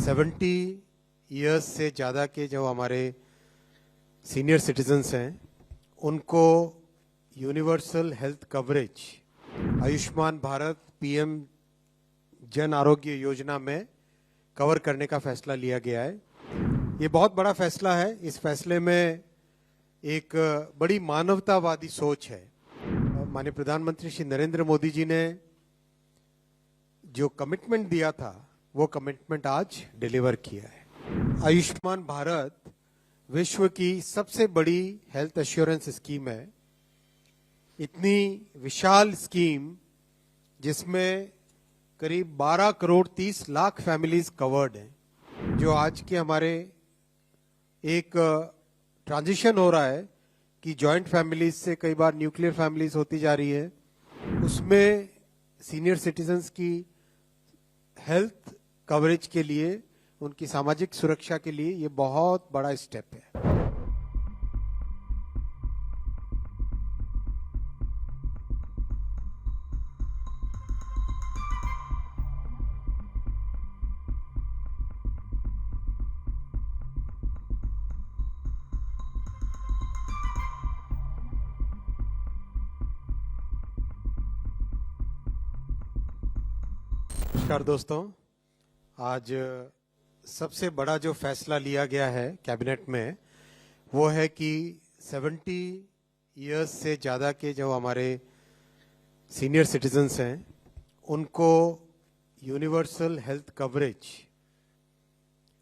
70 years से ज़्यादा के जो हमारे सीनियर सिटीजन्स हैं उनको universal health coverage Ayushman Bharat PM Jan Arogya Yojana में कवर करने का फैसला लिया गया है। ये बहुत बड़ा फैसला है। इस फैसले में एक बड़ी मानवतावादी सोच है। माननीय प्रधानमंत्री श्री नरेंद्र मोदी जी ने जो कमिटमेंट दिया था वो कमिटमेंट आज डिलीवर किया है। आयुष्मान भारत विश्व की सबसे बड़ी हेल्थ एश्योरेंस स्कीम है। इतनी विशाल स्कीम जिसमें करीब 12 करोड़ 30 लाख फैमिलीज कवर्ड हैं, जो आज के हमारे एक ट्रांजिशन हो रहा है कि जॉइंट फैमिलीज से कई बार न्यूक्लियर फैमिलीज होती जा रही है, उसमें सीनियर सिटीजन्स की हेल्थ कवरेज के लिए, उनकी सामाजिक सुरक्षा के लिए ये बहुत बड़ा स्टेप है। नमस्कार दोस्तों, आज सबसे बड़ा जो फैसला लिया गया है कैबिनेट में वो है कि 70 इयर्स से ज़्यादा के जो हमारे सीनियर सिटीजन्स हैं उनको universal health coverage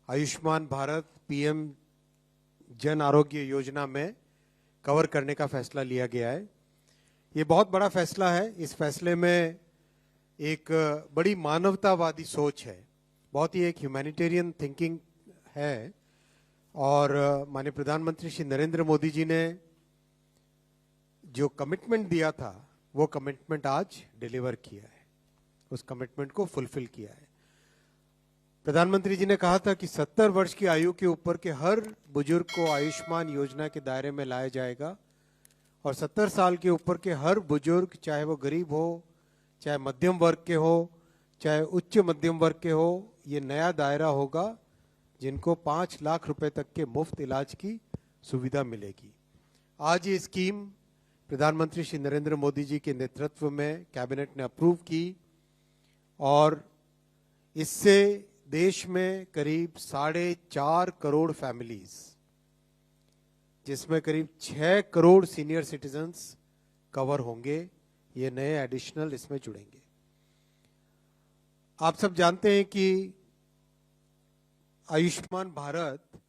Ayushman Bharat PM Jan Arogya Yojana में कवर करने का फैसला लिया गया है। ये बहुत बड़ा फैसला है। इस फैसले में एक बड़ी मानवतावादी सोच है, बहुत ही एक ह्यूमैनिटेरियन थिंकिंग है। और माननीय प्रधानमंत्री श्री नरेंद्र मोदी जी ने जो कमिटमेंट दिया था वो कमिटमेंट आज डिलीवर किया है, उस कमिटमेंट को फुलफिल किया है। प्रधानमंत्री जी ने कहा था कि 70 वर्ष की आयु के ऊपर के हर बुजुर्ग को आयुष्मान योजना के दायरे में लाया जाएगा और 70 साल के ऊपर के हर बुजुर्ग, चाहे वो गरीब हो, चाहे मध्यम वर्ग के हो, चाहे उच्च मध्यम वर्ग के हो, ये नया दायरा होगा जिनको 5 लाख रुपए तक के मुफ्त इलाज की सुविधा मिलेगी। आज ये स्कीम प्रधानमंत्री श्री नरेंद्र मोदी जी के नेतृत्व में कैबिनेट ने अप्रूव की और इससे देश में करीब 4.5 करोड़ फैमिलीज, जिसमें करीब 6 करोड़ सीनियर सिटीजन्स कवर होंगे, ये नए एडिशनल इसमें जुड़ेंगे। आप सब जानते हैं कि आयुष्मान भारत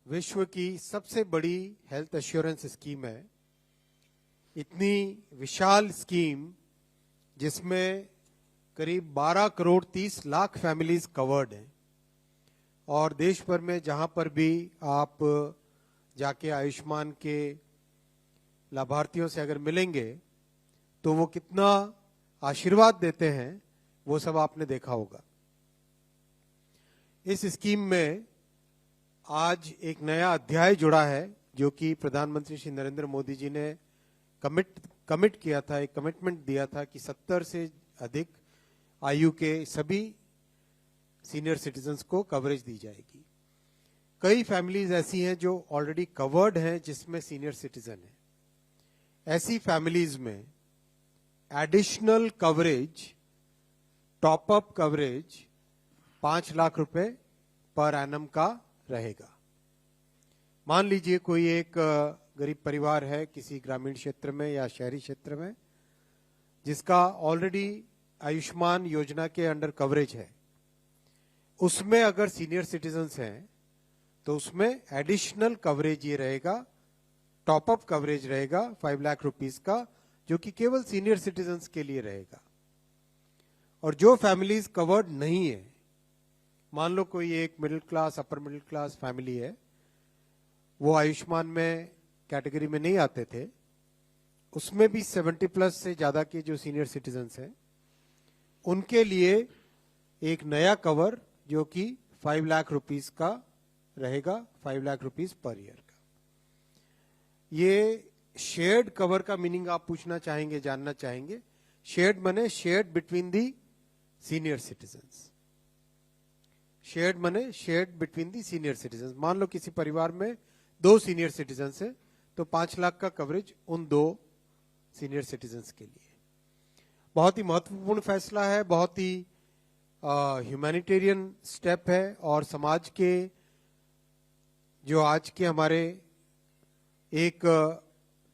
विश्व की सबसे बड़ी हेल्थ एश्योरेंस स्कीम है। इतनी विशाल स्कीम जिसमें करीब 12 करोड़ 30 लाख फैमिलीज कवर्ड हैं और देश भर में जहां पर भी आप जाके आयुष्मान के लाभार्थियों से अगर मिलेंगे तो वो कितना आशीर्वाद देते हैं वो सब आपने देखा होगा। इस स्कीम में आज एक नया अध्याय जुड़ा है जो कि प्रधानमंत्री श्री नरेंद्र मोदी जी ने कमिट किया था, एक कमिटमेंट दिया था कि 70 से अधिक आयु के सभी सीनियर सिटीजन्स को कवरेज दी जाएगी। कई फैमिलीज ऐसी हैं जो ऑलरेडी कवर्ड हैं जिसमें सीनियर सिटीजन है। ऐसी फैमिलीज में additional coverage, top up coverage 5 lakh रुपए पर एनम का रहेगा। मान लीजिए कोई एक गरीब परिवार है किसी ग्रामीण क्षेत्र में या शहरी क्षेत्र में जिसका ऑलरेडी आयुष्मान योजना के अंडर कवरेज है, उसमें अगर सीनियर सिटीजन्स हैं तो उसमें एडिशनल कवरेज ये रहेगा, टॉप अप कवरेज रहेगा 5 लाख रुपीस का, जो कि केवल सीनियर सिटीजन्स के लिए रहेगा। और जो फैमिलीज कवर्ड नहीं है, मान लो कोई एक middle class, upper middle class family है, वो आयुष्मान में कैटेगरी में नहीं आते थे, उसमें भी 70 प्लस से ज्यादा के जो सीनियर सिटीजन्स हैं उनके लिए एक नया कवर जो कि 5 लाख रुपीस का रहेगा, 5 लाख रुपीस पर ईयर का। ये शेयर्ड कवर का मीनिंग आप पूछना चाहेंगे, जानना चाहेंगे। शेयर्ड माने shared between the senior citizens. Shared मने shared between the senior citizen. मान लो किसी परिवार में 2 सीनियर सिटीजन है तो 5 लाख का कवरेज उन 2 सीनियर सिटीजन्स के लिए। बहुत ही महत्वपूर्ण फैसला है, बहुत ही ह्यूमैनिटेरियन स्टेप है और समाज के जो आज के हमारे एक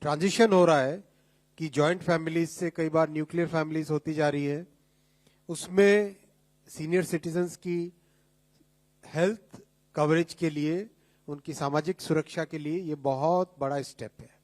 ट्रांजिशन हो रहा है कि जॉइंट फैमिलीज से कई बार न्यूक्लियर फैमिलीज होती जा रही है, उसमें सीनियर सिटीजन्स की हेल्थ कवरेज के लिए, उनकी सामाजिक सुरक्षा के लिए ये बहुत बड़ा स्टेप है।